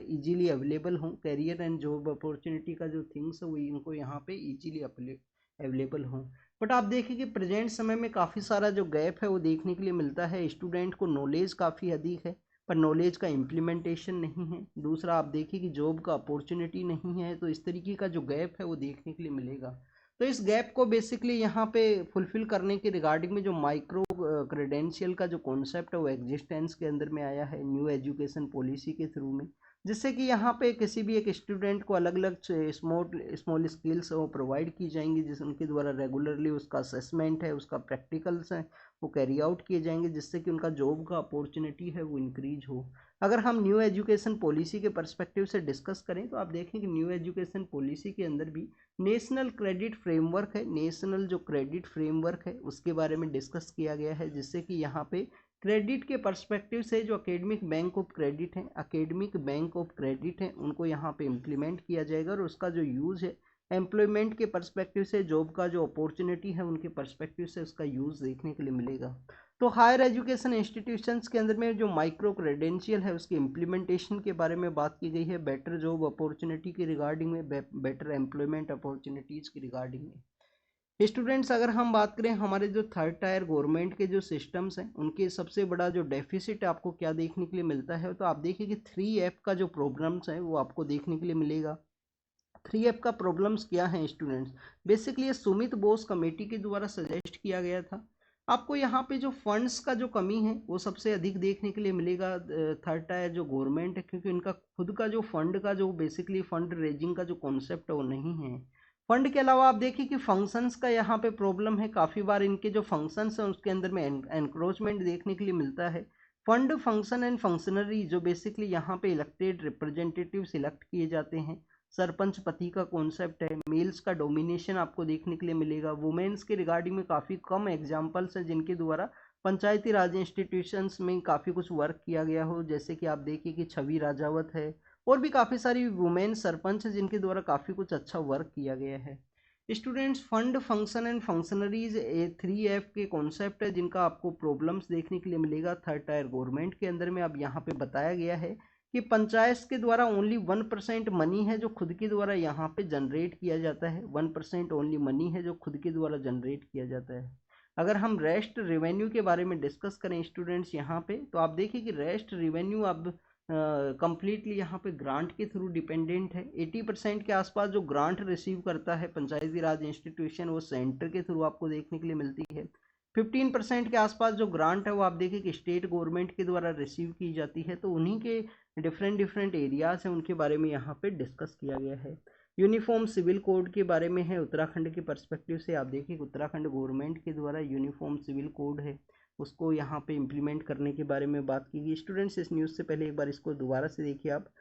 इजीली अवेलेबल हों, कैरियर एंड जॉब अपॉर्चुनिटी का जो थिंग्स है वो इनको यहाँ पे इजीली अवेलेबल हों। बट आप देखिए कि प्रेजेंट समय में काफ़ी सारा जो गैप है वो देखने के लिए मिलता है। स्टूडेंट को नॉलेज काफ़ी अधिक है पर नॉलेज का इम्प्लीमेंटेशन नहीं है। दूसरा आप देखिए कि जॉब का अपॉर्चुनिटी नहीं है, तो इस तरीके का जो गैप है वो देखने के लिए मिलेगा। तो इस गैप को बेसिकली यहाँ पे फुलफिल करने के रिगार्डिंग में जो माइक्रो क्रेडेंशियल का जो कॉन्सेप्ट है वो एग्जिस्टेंस के अंदर में आया है न्यू एजुकेशन पॉलिसी के थ्रू में, जिससे कि यहाँ पे किसी भी एक स्टूडेंट को अलग अलग स्मॉल स्किल्स वो प्रोवाइड की जाएंगी, जिस उनके द्वारा रेगुलरली उसका असेसमेंट है, उसका प्रैक्टिकल्स है वो कैरी आउट किए जाएंगे, जिससे कि उनका जॉब का अपॉर्चुनिटी है वो इंक्रीज हो। अगर हम न्यू एजुकेशन पॉलिसी के पर्सपेक्टिव से डिस्कस करें तो आप देखें कि न्यू एजुकेशन पॉलिसी के अंदर भी नेशनल क्रेडिट फ्रेमवर्क है, नेशनल जो क्रेडिट फ्रेमवर्क है उसके बारे में डिस्कस किया गया है, जिससे कि यहाँ पे क्रेडिट के पर्सपेक्टिव से जो अकेडमिक बैंक ऑफ क्रेडिट है, अकेडमिक बैंक ऑफ क्रेडिट है, उनको यहाँ पे इम्प्लीमेंट किया जाएगा और उसका जो यूज़ है एम्प्लॉयमेंट के पर्सपेक्टिव से, जॉब का जो अपॉर्चुनिटी है उनके पर्सपेक्टिव से उसका यूज़ देखने के लिए मिलेगा। तो हायर एजुकेशन इंस्टीट्यूशंस के अंदर में जो माइक्रो क्रेडेंशियल है उसके इम्प्लीमेंटेशन के बारे में बात की गई है, बेटर जॉब अपॉर्चुनिटी की रिगार्डिंग में, बेटर एम्प्लॉयमेंट अपॉर्चुनिटीज़ की रिगार्डिंग में। स्टूडेंट्स अगर हम बात करें हमारे जो थर्ड टायर गवर्नमेंट के जो सिस्टम्स हैं उनके सबसे बड़ा जो डेफिसिट आपको क्या देखने के लिए मिलता है, तो आप देखिए कि 3F का जो प्रॉब्लम्स है वो आपको देखने के लिए मिलेगा। 3F का प्रॉब्लम्स क्या है स्टूडेंट्स, बेसिकली ये सुमित बोस कमेटी के द्वारा सजेस्ट किया गया था। आपको यहाँ पे जो फंड्स का जो कमी है वो सबसे अधिक देखने के लिए मिलेगा थर्ड टायर जो गवर्नमेंट है, क्योंकि उनका खुद का जो फंड का जो बेसिकली फंड रेजिंग का जो कॉन्सेप्ट है वो नहीं है। फंड के अलावा आप देखिए कि फंक्शंस का यहाँ पे प्रॉब्लम है, काफ़ी बार इनके जो फंक्शंस हैं उसके अंदर में एनक्रोचमेंट देखने के लिए मिलता है। फंड फंक्शन एंड फंक्शनरी जो बेसिकली यहाँ पे इलेक्टेड रिप्रेजेंटेटिव सिलेक्ट किए जाते हैं, सरपंच पति का कॉन्सेप्ट है, मेल्स का डोमिनेशन आपको देखने के लिए मिलेगा। वुमेन्स के रिगार्डिंग में काफ़ी कम एग्जाम्पल्स हैं जिनके द्वारा पंचायती राज इंस्टीट्यूशंस में काफ़ी कुछ वर्क किया गया हो, जैसे कि आप देखिए कि छवि राजावत है और भी काफ़ी सारी वुमेन सरपंच हैं जिनके द्वारा काफ़ी कुछ अच्छा वर्क किया गया है। Students fund function and functionaries 3F के कॉन्सेप्ट है जिनका आपको प्रॉब्लम्स देखने के लिए मिलेगा थर्ड टायर गवर्नमेंट के अंदर में। अब यहाँ पे बताया गया है कि पंचायत के द्वारा ओनली 1% मनी है जो खुद के द्वारा यहाँ पे जनरेट किया जाता है, 1% ओनली मनी है जो खुद के द्वारा जनरेट किया जाता है। अगर हम रेस्ट रेवेन्यू के बारे में डिस्कस करें स्टूडेंट्स यहाँ पे, तो आप देखिए कि रेस्ट रेवेन्यू अब कंप्लीटली यहाँ पे ग्रांट के थ्रू डिपेंडेंट है। 80% के आसपास जो ग्रांट रिसीव करता है पंचायती राज इंस्टीट्यूशन वो सेंटर के थ्रू आपको देखने के लिए मिलती है। 15% के आसपास जो ग्रांट है वो आप देखिए कि स्टेट गवर्नमेंट के द्वारा रिसीव की जाती है। तो उन्हीं के डिफरेंट एरियाज हैं उनके बारे में यहाँ पे डिस्कस किया गया है। यूनिफॉर्म सिविल कोड के बारे में है उत्तराखंड के पर्सपेक्टिव से। आप देखिए उत्तराखंड गवर्नमेंट के द्वारा यूनिफॉर्म सिविल कोड है उसको यहाँ पे इम्प्लीमेंट करने के बारे में बात की गई। स्टूडेंट्स इस न्यूज़ से पहले एक बार इसको दोबारा से देखिए आप।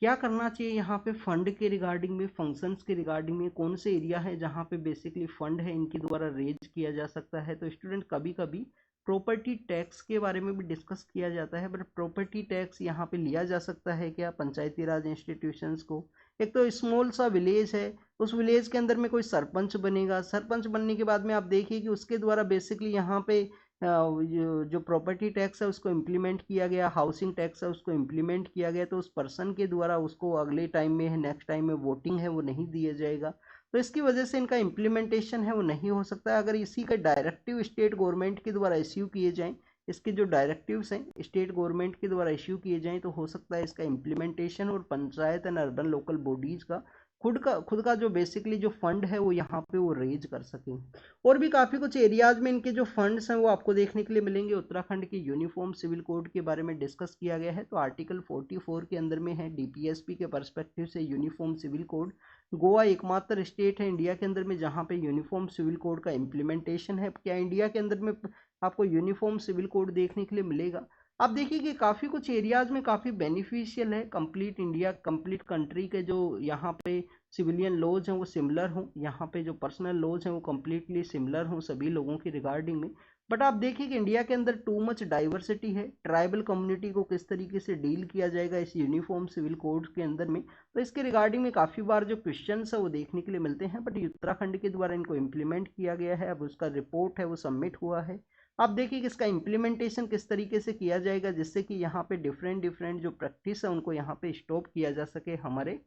क्या करना चाहिए यहाँ पे फंड के रिगार्डिंग में, फंक्शंस के रिगार्डिंग में, कौन से एरिया है जहाँ पे बेसिकली फंड है इनके द्वारा रेज किया जा सकता है। तो स्टूडेंट कभी कभी प्रॉपर्टी टैक्स के बारे में भी डिस्कस किया जाता है, बट प्रॉपर्टी टैक्स यहाँ पे लिया जा सकता है क्या पंचायती राज इंस्टीट्यूशंस को। एक तो स्मॉल सा विलेज है, उस विलेज के अंदर में कोई सरपंच बनेगा, सरपंच बनने के बाद में आप देखिए कि उसके द्वारा बेसिकली यहाँ पे जो प्रॉपर्टी टैक्स है उसको इम्प्लीमेंट किया गया, हाउसिंग टैक्स है उसको इम्प्लीमेंट किया गया, तो उस पर्सन के द्वारा उसको अगले टाइम में है, नेक्स्ट टाइम में वोटिंग है वो नहीं दिया जाएगा। तो इसकी वजह से इनका इम्प्लीमेंटेशन है वो नहीं हो सकता। अगर इसी का डायरेक्टिव स्टेट गवर्नमेंट के द्वारा इश्यू किए जाएँ, इसके जो डायरेक्टिव्स हैं स्टेट गवर्नमेंट के द्वारा इश्यू किए जाएँ, तो हो सकता है इसका इम्प्लीमेंटेशन और panchayat and urban local bodies का खुद का जो बेसिकली जो फंड है वो यहाँ पे वो रेज कर सकें। और भी काफ़ी कुछ एरियाज में इनके जो फंड्स हैं वो आपको देखने के लिए मिलेंगे। उत्तराखंड के यूनिफॉर्म सिविल कोड के बारे में डिस्कस किया गया है। तो आर्टिकल 44 के अंदर में है डीपीएसपी के पर्सपेक्टिव से यूनिफॉर्म सिविल कोड। गोवा एकमात्र स्टेट है इंडिया के अंदर में जहाँ पे यूनिफॉर्म सिविल कोड का इम्प्लीमेंटेशन है। क्या इंडिया के अंदर में आपको यूनिफॉर्म सिविल कोड देखने के लिए मिलेगा? आप देखिए कि काफ़ी कुछ एरियाज में काफ़ी बेनिफिशियल है। कंप्लीट इंडिया, कंप्लीट कंट्री के जो यहाँ पे सिविलियन लॉज हैं वो सिमिलर हों, यहाँ पे जो पर्सनल लॉज हैं वो कम्प्लीटली सिमिलर हों सभी लोगों की रिगार्डिंग में। बट आप देखिए कि इंडिया के अंदर टू मच डाइवर्सिटी है। ट्राइबल कम्युनिटी को किस तरीके से डील किया जाएगा इस यूनिफॉर्म सिविल कोड के अंदर में, तो इसके रिगार्डिंग में काफ़ी बार जो क्वेश्चंस है वो देखने के लिए मिलते हैं। बट उत्तराखंड के द्वारा इनको इम्प्लीमेंट किया गया है, अब उसका रिपोर्ट है वो सबमिट हुआ है। आप देखिए कि इसका इम्प्लीमेंटेशन किस तरीके से किया जाएगा जिससे कि यहाँ पे डिफरेंट जो प्रैक्टिस है उनको यहाँ पे स्टॉप किया जा सके हमारे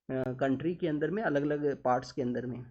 कंट्री के अंदर में, अलग अलग पार्ट्स के अंदर में।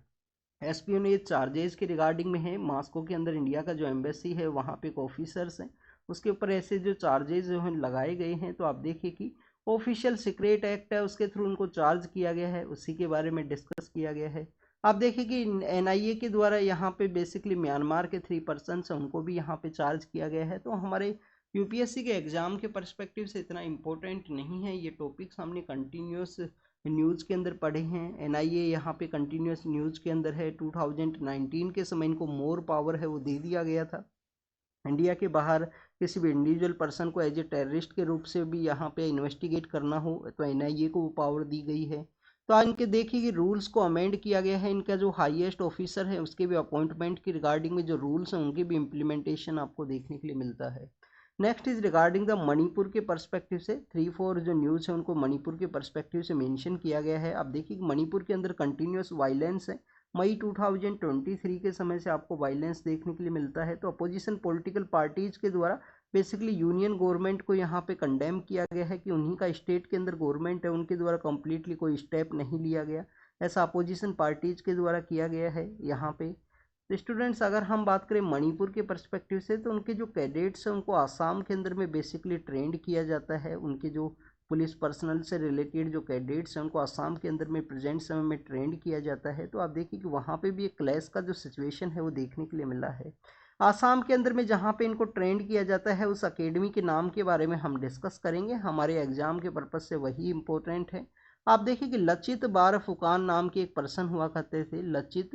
एस्पियोनेज चार्जेस के रिगार्डिंग में है। मास्को के अंदर इंडिया का जो एम्बेसी है वहाँ पे एक ऑफिसर्स हैं, उसके ऊपर ऐसे जो चार्जेस जो हैं लगाए गए हैं। तो आप देखिए कि ऑफिशियल सीक्रेट एक्ट है उसके थ्रू उनको चार्ज किया गया है, उसी के बारे में डिस्कस किया गया है। आप देखिए कि एनआईए के द्वारा यहाँ पे बेसिकली म्यांमार के 3 पर्सनस हैं उनको भी यहाँ पे चार्ज किया गया है। तो हमारे यूपीएससी के एग्जाम के पर्सपेक्टिव से इतना इम्पोर्टेंट नहीं है ये टॉपिक्स, हमने कंटिन्यूस न्यूज़ के अंदर पढ़े हैं। एनआईए यहाँ पे कंटिन्यूस न्यूज़ के अंदर है। 2019 के समय इनको मोर पावर है वो दे दिया गया था। इंडिया के बाहर किसी भी इंडिविजुअल पर्सन को एज ए टेररिस्ट के रूप से भी यहाँ पे इन्वेस्टिगेट करना हो तो एनआईए को वो पावर दी गई है। तो आज इनके देखिए कि रूल्स को अमेंड किया गया है। इनका जो हाईएस्ट ऑफिसर है उसके भी अपॉइंटमेंट की रिगार्डिंग में जो रूल्स हैं उनके भी इम्प्लीमेंटेशन आपको देखने के लिए मिलता है। Next is regarding the Manipur के पर्सपेक्टिव से 3-4 जो न्यूज़ है उनको मणिपुर के पर्सपेक्टिव से मेंशन किया गया है। अब देखिए मणिपुर के अंदर कंटिन्यूस वायलेंस है। मई 2023 के समय से आपको वायलेंस देखने के लिए मिलता है। तो अपोजिशन पॉलिटिकल पार्टीज के द्वारा बेसिकली यूनियन गवर्नमेंट को यहाँ पे कंडेम किया गया है कि उन्हीं का स्टेट के अंदर गवर्नमेंट है उनके द्वारा कम्प्लीटली कोई स्टेप नहीं लिया गया, ऐसा अपोजिशन पार्टीज के द्वारा किया गया है यहाँ पे। तो स्टूडेंट्स अगर हम बात करें मणिपुर के पर्सपेक्टिव से तो उनके जो कैडेट्स हैं उनको आसाम के अंदर में बेसिकली ट्रेंड किया जाता है। उनके जो पुलिस पर्सनल से रिलेटेड जो कैडेट्स हैं उनको आसाम के अंदर में प्रेजेंट समय में ट्रेंड किया जाता है। तो आप देखिए कि वहाँ पे भी एक क्लैश का जो सिचुएशन है वो देखने के लिए मिला है। आसाम के अंदर में जहाँ पे इनको ट्रेंड किया जाता है उस अकेडमी के नाम के बारे में हम डिस्कस करेंगे, हमारे एग्जाम के पर्पज़ से वही इम्पोर्टेंट है। आप देखिए कि लचित बार फुकान नाम के एक पर्सन हुआ करते थे। लचित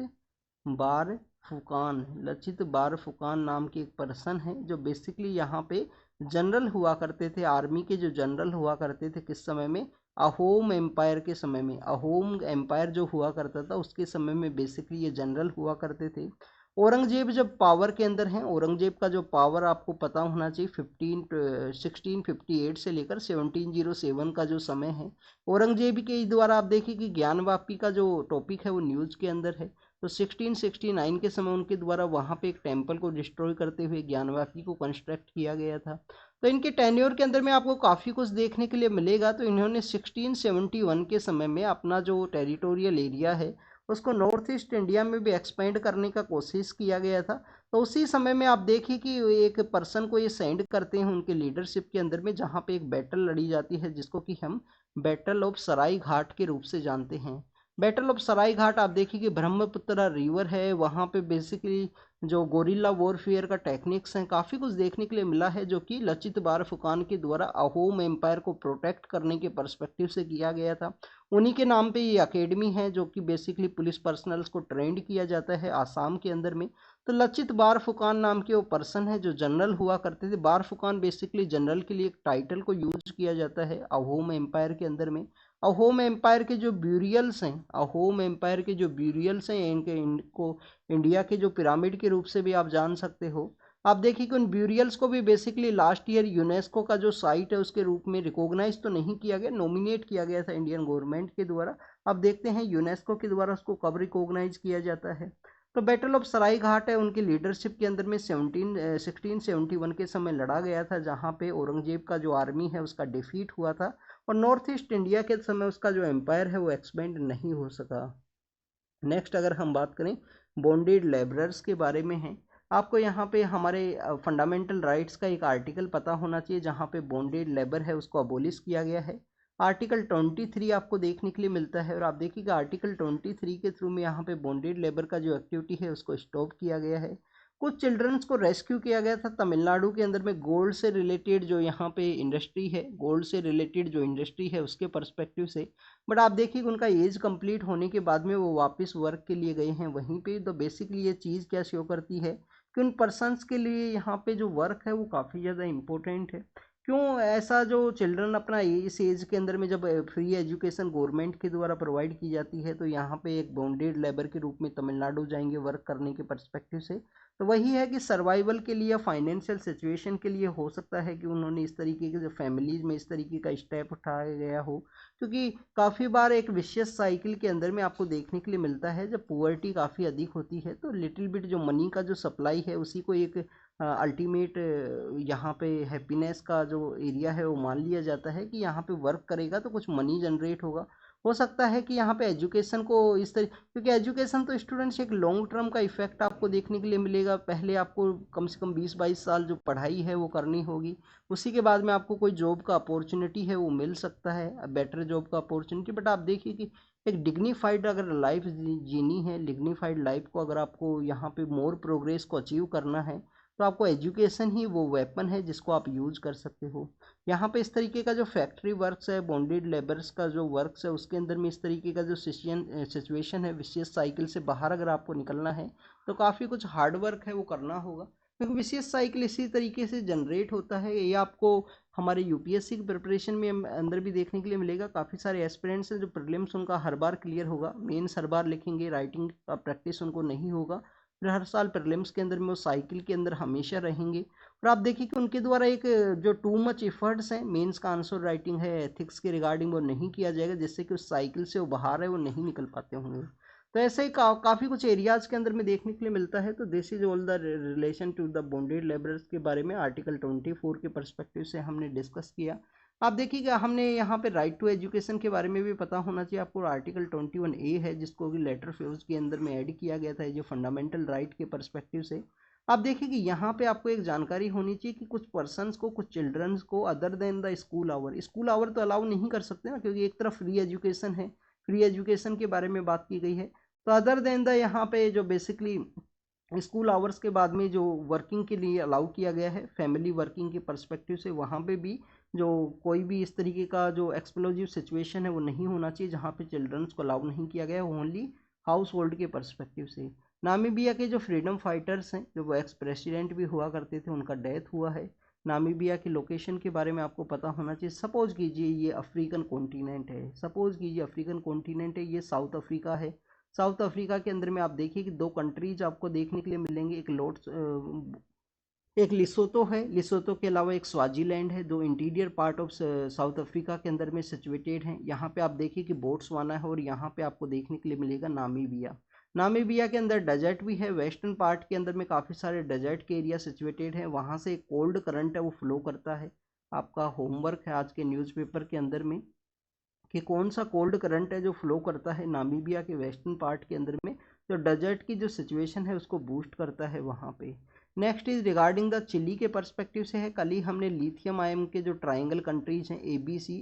बार फुकान नाम के एक पर्सन है जो बेसिकली यहाँ पे जनरल हुआ करते थे, आर्मी के जो जनरल हुआ करते थे। किस समय में? अहोम एम्पायर के समय में। अहोम एम्पायर जो हुआ करता था उसके समय में बेसिकली ये जनरल हुआ करते थे। औरंगजेब जब पावर के अंदर हैं, औरंगजेब का जो पावर आपको पता होना चाहिए 1658 से लेकर 1707 का जो समय है, औरंगजेब के द्वारा आप देखिए कि ज्ञानवापी का जो टॉपिक है वो न्यूज़ के अंदर है। तो 1669 के समय उनके द्वारा वहाँ पे एक टेम्पल को डिस्ट्रॉय करते हुए ज्ञानवापी को कंस्ट्रक्ट किया गया था। तो इनके टेन्योर के अंदर में आपको काफ़ी कुछ देखने के लिए मिलेगा। तो इन्होंने 1671 के समय में अपना जो टेरिटोरियल एरिया है उसको नॉर्थ ईस्ट इंडिया में भी एक्सपेंड करने का कोशिश किया गया था। तो उसी समय में आप देखिए कि एक पर्सन को ये सेंड करते हैं उनके लीडरशिप के अंदर में, जहाँ पे एक बैटल लड़ी जाती है जिसको कि हम बैटल ऑफ सराय घाट के रूप से जानते हैं। बैटल ऑफ सराय घाट आप देखिए कि ब्रह्मपुत्र रिवर है, वहाँ पे बेसिकली जो गोरिल्ला वॉरफेयर का टेक्निक्स हैं, काफ़ी कुछ देखने के लिए मिला है, जो कि लचित बारफुकान के द्वारा अहोम एम्पायर को प्रोटेक्ट करने के पर्सपेक्टिव से किया गया था। उन्हीं के नाम पे ये अकेडमी है, जो कि बेसिकली पुलिस पर्सनल्स को ट्रेंड किया जाता है आसाम के अंदर में। तो लचित बारफुकान नाम के वो पर्सन है जो जनरल हुआ करते थे। बारफुकान बेसिकली जनरल के लिए एक टाइटल को यूज किया जाता है अहोम एम्पायर के अंदर में। अहोम एम्पायर के जो ब्यूरियल्स हैं, अहोम एम्पायर के जो ब्यूरियल्स हैं, इनको इंडिया के जो पिरामिड के रूप से भी आप जान सकते हो। आप देखिए कि उन ब्यूरियल्स को भी बेसिकली लास्ट ईयर यूनेस्को का जो साइट है उसके रूप में रिकॉग्नाइज तो नहीं किया गया, नॉमिनेट किया गया था इंडियन गवर्नमेंट के द्वारा। अब देखते हैं यूनेस्को के द्वारा उसको कब रिकॉग्नाइज किया जाता है। तो बैटल ऑफ सराय घाट है उनकी लीडरशिप के अंदर में 1671 के समय लड़ा गया था, जहाँ पे औरंगजेब का जो आर्मी है उसका डिफीट हुआ था, और नॉर्थ ईस्ट इंडिया के समय उसका जो एम्पायर है वो एक्सपेंड नहीं हो सका। नेक्स्ट अगर हम बात करें बॉन्डेड लेबरर्स के बारे में है, आपको यहाँ पे हमारे फंडामेंटल राइट्स का एक आर्टिकल पता होना चाहिए जहाँ पे बॉन्डेड लेबर है उसको अबोलिश किया गया है। आर्टिकल 23 आपको देखने के लिए मिलता है, और आप देखिएगा आर्टिकल 23 के थ्रू में यहाँ पे बॉन्डेड लेबर का जो एक्टिविटी है उसको स्टॉप किया गया है। कुछ चिल्ड्रंस को रेस्क्यू किया गया था तमिलनाडु के अंदर में, गोल्ड से रिलेटेड जो यहाँ पे इंडस्ट्री है, गोल्ड से रिलेटेड जो इंडस्ट्री है उसके पर्सपेक्टिव से। बट आप देखिए उनका एज कंप्लीट होने के बाद में वो वापस वर्क के लिए गए हैं वहीं पे। तो बेसिकली ये चीज़ क्या शो करती है कि उन पर्सनस के लिए यहाँ पे जो वर्क है वो काफ़ी ज़्यादा इम्पोर्टेंट है। क्यों ऐसा, जो चिल्ड्रन अपना इस एज के अंदर में जब फ्री एजुकेशन गवर्नमेंट के द्वारा प्रोवाइड की जाती है, तो यहाँ पे एक बॉन्डेड लेबर के रूप में तमिलनाडु जाएंगे वर्क करने के पर्सपेक्टिव से। तो वही है कि सर्वाइवल के लिए, फाइनेंशियल सिचुएशन के लिए हो सकता है कि उन्होंने इस तरीके के जो फैमिलीज में इस तरीके का स्टेप उठाया गया हो, क्योंकि काफ़ी बार एक विशियस साइकिल के अंदर में आपको देखने के लिए मिलता है जब पुअर्टी काफ़ी अधिक होती है तो लिटिल बिट जो मनी का जो सप्लाई है उसी को एक अल्टीमेट यहाँ पे हैप्पीनेस का जो एरिया है वो मान लिया जाता है कि यहाँ पे वर्क करेगा तो कुछ मनी जनरेट होगा। हो सकता है कि यहाँ पे एजुकेशन को इस तरह, क्योंकि एजुकेशन तो स्टूडेंट्स एक लॉन्ग टर्म का इफेक्ट आपको देखने के लिए मिलेगा। पहले आपको कम से कम 20-22 साल जो पढ़ाई है वो करनी होगी, उसी के बाद में आपको कोई जॉब का अपॉर्चुनिटी है वो मिल सकता है, बेटर जॉब का अपॉर्चुनिटी। बट आप देखिए कि एक डिग्निफाइड अगर लाइफ जीनी है, डिग्निफाइड लाइफ को अगर आपको यहाँ पे मोर प्रोग्रेस को अचीव करना है, तो आपको एजुकेशन ही वो वेपन है जिसको आप यूज कर सकते हो। यहाँ पे इस तरीके का जो फैक्ट्री वर्क्स है, बॉन्डेड लेबर्स का जो वर्क्स है उसके अंदर में इस तरीके का जो सिचुएशन है, विशेष साइकिल से बाहर अगर आपको निकलना है तो काफ़ी कुछ हार्ड वर्क है वो करना होगा, क्योंकि विशेष साइकिल इसी तरीके से जनरेट होता है। ये आपको हमारे यूपीएससी की प्रिपरेशन में अंदर भी देखने के लिए मिलेगा। काफ़ी सारे एस्पिरेंट्स हैं जो प्रीलिम्स उनका हर बार क्लियर होगा, मेंस हर बार लिखेंगे, राइटिंग का प्रैक्टिस उनको नहीं होगा, फिर हर साल प्रीलिम्स के अंदर में वो साइकिल के अंदर हमेशा रहेंगे। और आप देखिए कि उनके द्वारा एक जो टू मच एफर्ट्स हैं, मेंस का आंसर राइटिंग है, एथिक्स के रिगार्डिंग वो नहीं किया जाएगा, जिससे कि उस साइकिल से वो बाहर है वो नहीं निकल पाते होंगे। तो ऐसे ही काफ़ी कुछ एरियाज के अंदर में देखने के लिए मिलता है। तो this is all the relation to the bonded labourers के बारे में आर्टिकल 24 के परस्पेक्टिव से हमने डिस्कस किया। आप देखिएगा हमने यहाँ पे राइट टू एजुकेशन के बारे में भी पता होना चाहिए आपको। आर्टिकल 21A है जिसको कि लेटर फ्यूज के अंदर में ऐड किया गया था जो फंडामेंटल राइट के परस्पेक्टिव से। आप देखिए कि यहाँ पे आपको एक जानकारी होनी चाहिए कि कुछ पर्सन्स को, कुछ चिल्ड्रंस को other than the school hour तो अलाउ नहीं कर सकते ना, क्योंकि एक तरफ फ्री एजुकेशन है, फ्री एजुकेशन के बारे में बात की गई है। तो अदर देन द यहाँ पे जो बेसिकली स्कूल आवर्स के बाद में जो वर्किंग के लिए अलाउ किया गया है फैमिली वर्किंग के पर्सपेक्टिव से, वहाँ पे भी जो कोई भी इस तरीके का जो एक्सप्लोजिव सिचुएशन है वो नहीं होना चाहिए जहाँ पे चिल्ड्रंस को अलाउ नहीं किया गया, ओनली हाउस होल्ड के पर्सपेक्टिव से। नामीबिया के जो फ्रीडम फाइटर्स हैं, जो वो एक्स प्रेसिडेंट भी हुआ करते थे, उनका डेथ हुआ है। नामीबिया की लोकेशन के बारे में आपको पता होना चाहिए। सपोज कीजिए ये अफ्रीकन कॉन्टिनेंट है, सपोज कीजिए अफ्रीकन कॉन्टिनेंट है, ये साउथ अफ्रीका है। साउथ अफ्रीका के अंदर में आप देखिए कि दो कंट्रीज आपको देखने के लिए मिलेंगे, एक लिसोतो है, लिसोतो के अलावा एक स्वाजीलैंड है, दो interior part of south Africa के अंदर में सिचुएटेड हैं। यहाँ पे आप देखिए कि बोट्सवाना है, और यहाँ पे आपको देखने के लिए मिलेगा नामीबिया। नामीबिया के अंदर डेजर्ट भी है, वेस्टर्न पार्ट के अंदर में काफ़ी सारे डेजर्ट के एरिया सिचुएटेड हैं, वहाँ से एक कोल्ड करंट है वो फ्लो करता है। आपका होमवर्क है आज के न्यूज़पेपर के अंदर में कि कौन सा कोल्ड करंट है जो फ्लो करता है नामीबिया के वेस्टर्न पार्ट के अंदर में, जो डेजर्ट की जो सिचुएशन है उसको बूस्ट करता है वहाँ पे। Next is regarding the Chile के पर्सपेक्टिव से है। कल ही हमने लिथियम आयन के जो ट्राइंगल कंट्रीज हैं ABC,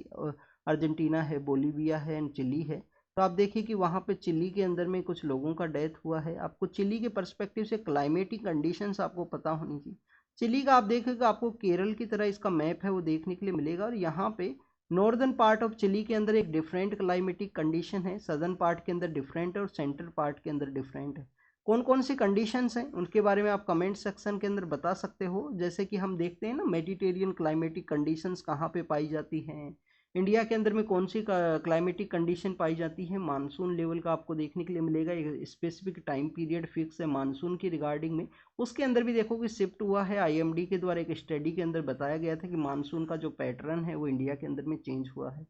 अर्जेंटीना है, बोलीविया है एंड चिली है। तो आप देखिए कि वहाँ पे चिली के अंदर में कुछ लोगों का डेथ हुआ है। आपको चिली के पर्सपेक्टिव से क्लाइमेटिक कंडीशंस आपको पता होनी चाहिए। चिली का आप देखिएगा, आपको केरल की तरह इसका मैप है वो देखने के लिए मिलेगा, और यहाँ पे नॉर्दर्न पार्ट ऑफ चिली के अंदर एक डिफरेंट क्लाइमेटिक कंडीशन है, सदर्न पार्ट के अंदर डिफरेंट है और सेंट्रल पार्ट के अंदर डिफरेंट है। कौन कौन सी कंडीशंस हैं उनके बारे में आप कमेंट सेक्शन के अंदर बता सकते हो। जैसे कि हम देखते हैं ना, मेडिटेरियन क्लाइमेटिक कंडीशंस कहाँ पे पाई जाती हैं, इंडिया के अंदर में कौन सी क्लाइमेटिक कंडीशन पाई जाती है। मानसून लेवल का आपको देखने के लिए मिलेगा, एक स्पेसिफिक टाइम पीरियड फिक्स है मानसून की रिगार्डिंग में। उसके अंदर भी देखो कि शिफ्ट हुआ है, आईएमडी के द्वारा एक स्टडी के अंदर बताया गया था कि मानसून का जो पैटर्न है वो इंडिया के अंदर में चेंज हुआ है।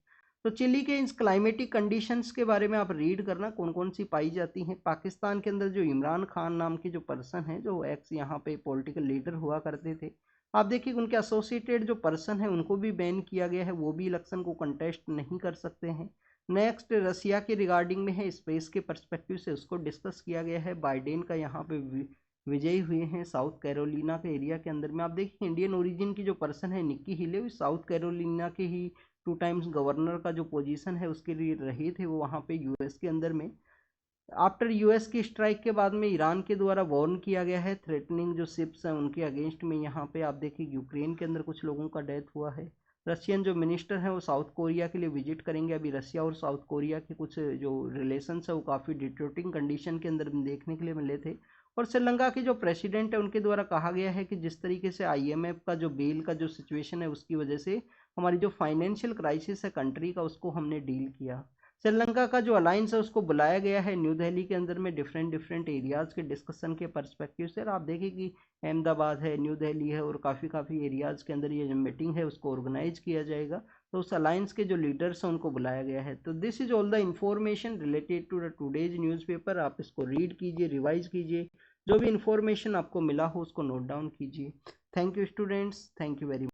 तो चिली के इन क्लाइमेटिक कंडीशंस के बारे में आप रीड करना, कौन कौन सी पाई जाती हैं। पाकिस्तान के अंदर जो इमरान खान नाम के जो पर्सन है, जो एक्स यहाँ पे पॉलिटिकल लीडर हुआ करते थे, आप देखिए उनके एसोसिएटेड जो पर्सन है उनको भी बैन किया गया है, वो भी इलेक्शन को कंटेस्ट नहीं कर सकते हैं। नेक्स्ट रसिया के रिगार्डिंग में है, स्पेस के पर्सपेक्टिव से उसको डिस्कस किया गया है। बाइडेन का यहाँ पे विजयी हुए हैं साउथ कैरोलिना के एरिया के अंदर में। आप देखिए इंडियन ओरिजिन की जो पर्सन है निक्की हेले, वो साउथ कैरोलिना के ही 2 टाइम्स गवर्नर का जो पोजीशन है उसके लिए रहे थे वो वहाँ पे यूएस के अंदर में। आफ्टर यूएस की स्ट्राइक के बाद में ईरान के द्वारा वार्न किया गया है, थ्रेटनिंग जो शिप्स हैं उनके अगेंस्ट में। यहाँ पे आप देखिए यूक्रेन के अंदर कुछ लोगों का डेथ हुआ है। रशियन जो मिनिस्टर हैं वो साउथ कोरिया के लिए विजिट करेंगे। अभी रशिया और साउथ कोरिया के कुछ जो रिलेशंस है वो काफ़ी डिटोरेटिंग कंडीशन के अंदर देखने के लिए मिले थे। और श्रीलंका के जो प्रेसिडेंट है उनके द्वारा कहा गया है कि जिस तरीके से आईएमएफ का जो बेल का जो सिचुएशन है उसकी वजह से हमारी जो फाइनेंशियल क्राइसिस है कंट्री का, उसको हमने डील किया। श्रीलंका का जो अलायंस है उसको बुलाया गया है न्यू दिल्ली के अंदर में डिफरेंट डिफरेंट एरियाज़ के डिस्कशन के पर्सपेक्टिव से। आप देखिए कि अहमदाबाद है, न्यू दिल्ली है, और काफ़ी एरियाज़ के अंदर ये जो मीटिंग है उसको ऑर्गेनाइज किया जाएगा। तो उस अलायंस के जो लीडर्स हैं उनको बुलाया गया है। तो this is all the information related to the today's newspaper. आप इसको रीड कीजिए, रिवाइज कीजिए, जो भी इंफॉर्मेशन आपको मिला हो उसको नोट डाउन कीजिए। Thank you students, thank you very much.